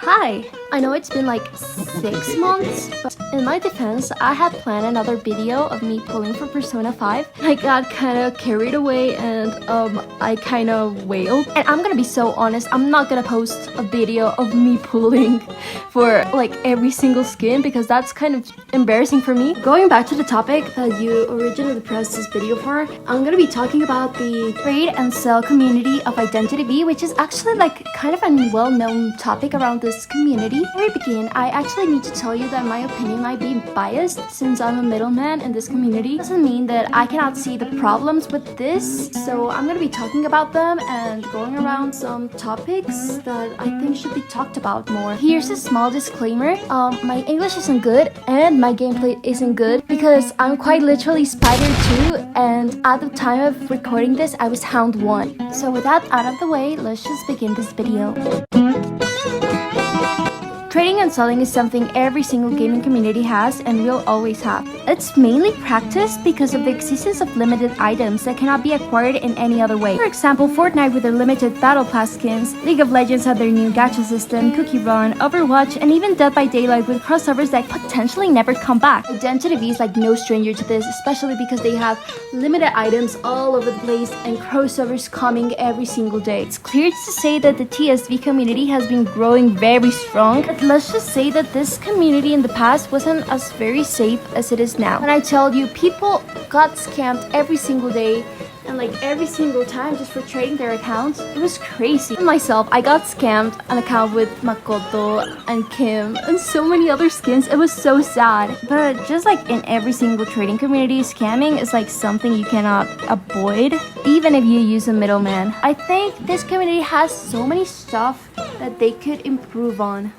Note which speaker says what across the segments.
Speaker 1: Hi. I know it's been like 6 months, but in my defense, I had planned another video of me pulling for Persona 5. I got kind of carried away and I kind of wailed. And I'm gonna be so honest, I'm not gonna post a video of me pulling for like every single skin because that's kind of embarrassing for me. Going back to the topic that you originally pressed this video for, I'm gonna be talking about the trade and sell community of identityv, which is actually like kind of a well-known topic around this community. Before we begin, I actually need to tell you that my opinion might be biased since I'm a middleman in this community. It doesn't mean that I cannot see the problems with this, so I'm gonna be talking about them and going around some topics that I think should be talked about more. Here's a small disclaimer. My English isn't good and my gameplay isn't good because I'm quite literally Spider 2, and at the time of recording this, I was Hound 1. So with that out of the way, let's just begin this video. Trading and selling is something every single gaming community has and will always have. It's mainly practiced because of the existence of limited items that cannot be acquired in any other way. For example, Fortnite with their limited Battle Pass skins, League of Legends had their new gacha system, Cookie Run, Overwatch, and even Dead by Daylight with crossovers that potentially never come back. identityv is like no stranger to this, especially because they have limited items all over the place and crossovers coming every single day. It's clear to say that the TSB community has been growing very strong. Let's just say that this community in the past wasn't as very safe as it is now. When I tell you, people got scammed every single day and like every single time just for trading their accounts, it was crazy. Myself, I got scammed an account with Makoto and Kim and so many other skins. It was so sad. But just like in every single trading community, scamming is like something you cannot avoid, even if you use a middleman. I think this community has so many stuff that they could improve on.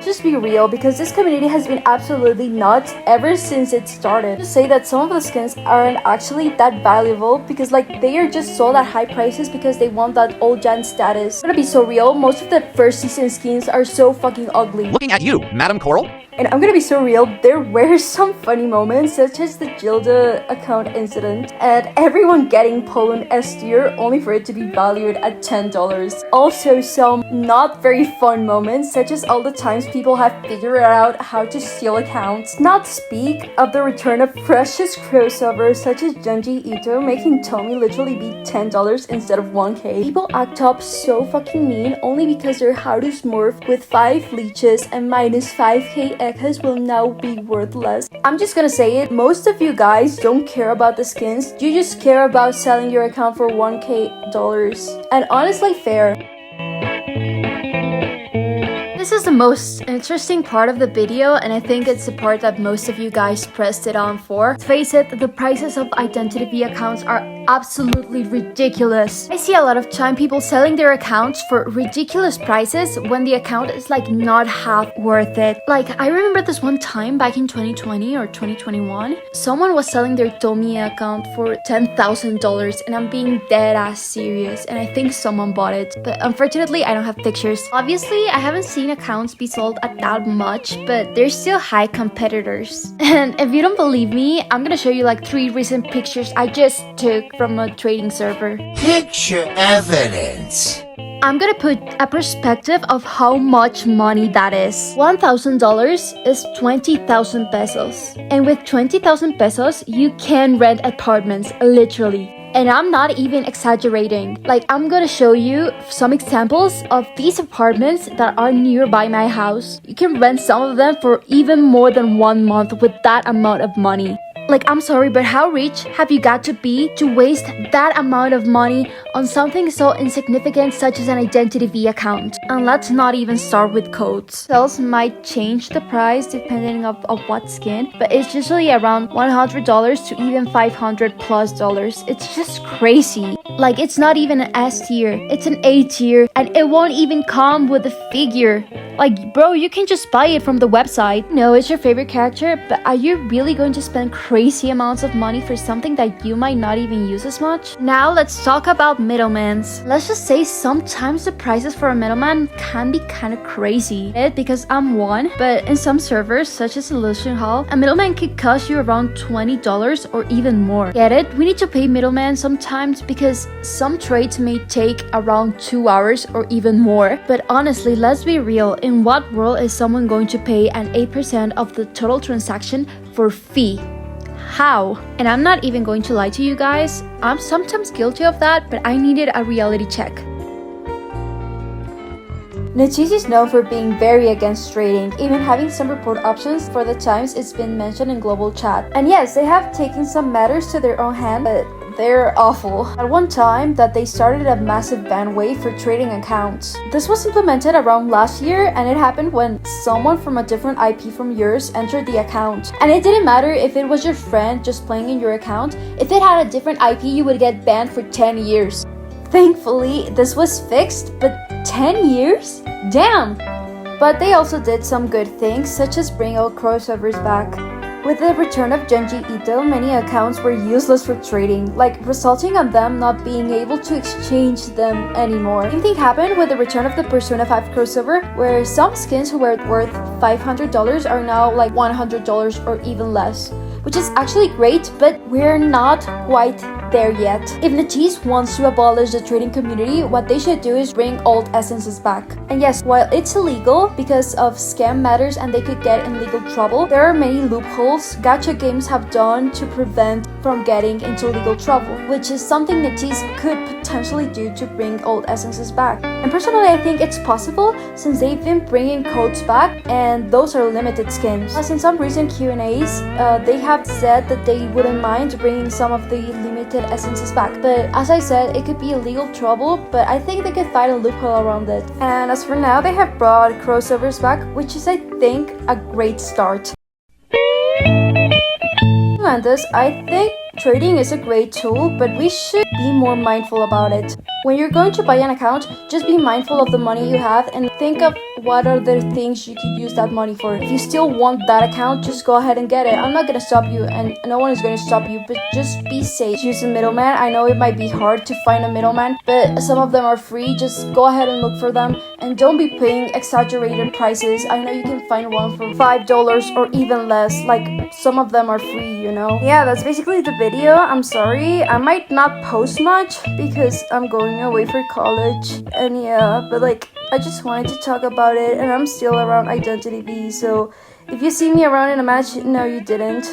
Speaker 1: Just be real, because this community has been absolutely nuts ever since it started. Just say that some of the skins aren't actually that valuable because like they are just sold at high prices because they want that old gen status. I'm gonna be so real, most of the first season skins are so fucking ugly.
Speaker 2: Looking at you, Madam Coral.
Speaker 1: And I'm gonna be so real, there were some funny moments such as the Gilda account incident and everyone getting Poland S tier only for it to be valued at $10. Also some not very fun moments such as all the times people have figured out how to steal accounts. Not to speak of the return of precious crossovers such as Junji Ito making Tommy literally be $10 instead of 1k. People act up so fucking mean only because their how to smurf with 5 leeches and minus 5k Echoes will now be worthless. I'm just gonna say it, most of you guys don't care about the skins, you just care about selling your account for 1k dollars. And honestly fair. This is the most interesting part of the video, and I think it's the part that most of you guys pressed it on for. Let's face it, the prices of identityv accounts are absolutely ridiculous. I see a lot of time people selling their accounts for ridiculous prices when the account is like not half worth it. Like I remember this one time back in 2020 or 2021, someone was selling their Tomi account for $10,000 and I'm being dead ass serious, and I think someone bought it, but unfortunately I don't have pictures. Obviously I haven't seen accounts be sold at that much, but they're still high competitors. And if you don't believe me, I'm gonna show you like 3 recent pictures I just took from a trading server.
Speaker 3: Picture evidence.
Speaker 1: I'm gonna put a perspective of how much money that is. $1,000 is 20,000 pesos. And with 20,000 pesos, you can rent apartments, literally. And I'm not even exaggerating. Like, I'm gonna show you some examples of these apartments that are nearby my house. You can rent some of them for even more than 1 month with that amount of money. Like, I'm sorry, but how rich have you got to be to waste that amount of money on something so insignificant such as an identityv account? And let's not even start with codes. Sales might change the price depending of what skin, but it's usually around $100 to even $500+. It's just crazy. Like, it's not even an S tier, it's an A tier, and it won't even come with a figure. Like, bro, you can just buy it from the website. No, it's your favorite character, but are you really going to spend crazy crazy amounts of money for something that you might not even use as much. Now let's talk about middlemen. Let's just say sometimes the prices for a middleman can be kind of crazy. Because I'm one, but in some servers such as illusionhall, a middleman could cost you around $20 or even more. Get it? We need to pay middlemen sometimes because some trades may take around 2 hours or even more. But honestly, let's be real, in what world is someone going to pay an 8% of the total transaction for fee? How? And I'm not even going to lie to you guys, I'm sometimes guilty of that, but I needed a reality check. NetEase is known for being very against trading, even having some report options for the times it's been mentioned in global chat. And yes, they have taken some matters to their own hand, but they're awful. At one time that they started a massive ban wave for trading accounts. This was implemented around last year, and it happened when someone from a different IP from yours entered the account. And it didn't matter if it was your friend just playing in your account, if it had a different IP you would get banned for 10 years. Thankfully, this was fixed, but 10 years? Damn! But they also did some good things, such as bring all crossovers back. With the return of Genji Ito, many accounts were useless for trading, like resulting on them not being able to exchange them anymore. Same thing happened with the return of the Persona 5 crossover, where some skins who were worth $500 are now like $100 or even less, which is actually great, but we're not quite there yet. If NetEase wants to abolish the trading community, what they should do is bring old essences back. And yes, while it's illegal because of scam matters and they could get in legal trouble, there are many loopholes gacha games have done to prevent from getting into legal trouble, which is something NetEase could potentially do to bring old essences back. And personally, I think it's possible since they've been bringing codes back, and those are limited skins. As in some recent Q&As, they have said that they wouldn't mind bringing some of the limited essences back, but as I said, it could be illegal trouble, but I think they could find a loophole around it. And as for now, they have brought crossovers back, which is, I think, a great start. And this, I think trading is a great tool, but we should be more mindful about it. When you're going to buy an account, just be mindful of the money you have and think of what are the things you could use that money for. If you still want that account, just go ahead and get it. I'm not gonna stop you, and no one is gonna stop you, but just be safe. Use a middleman. I know it might be hard to find a middleman, but some of them are free. Just go ahead and look for them, and don't be paying exaggerated prices. I know you can find one for $5 or even less. Like, some of them are free, you know? Yeah, that's basically the video. I'm sorry, I might not post much because I'm going away for college, and yeah, but like, I just wanted to talk about it, and I'm still around identityv, so if you see me around in a match, no you didn't.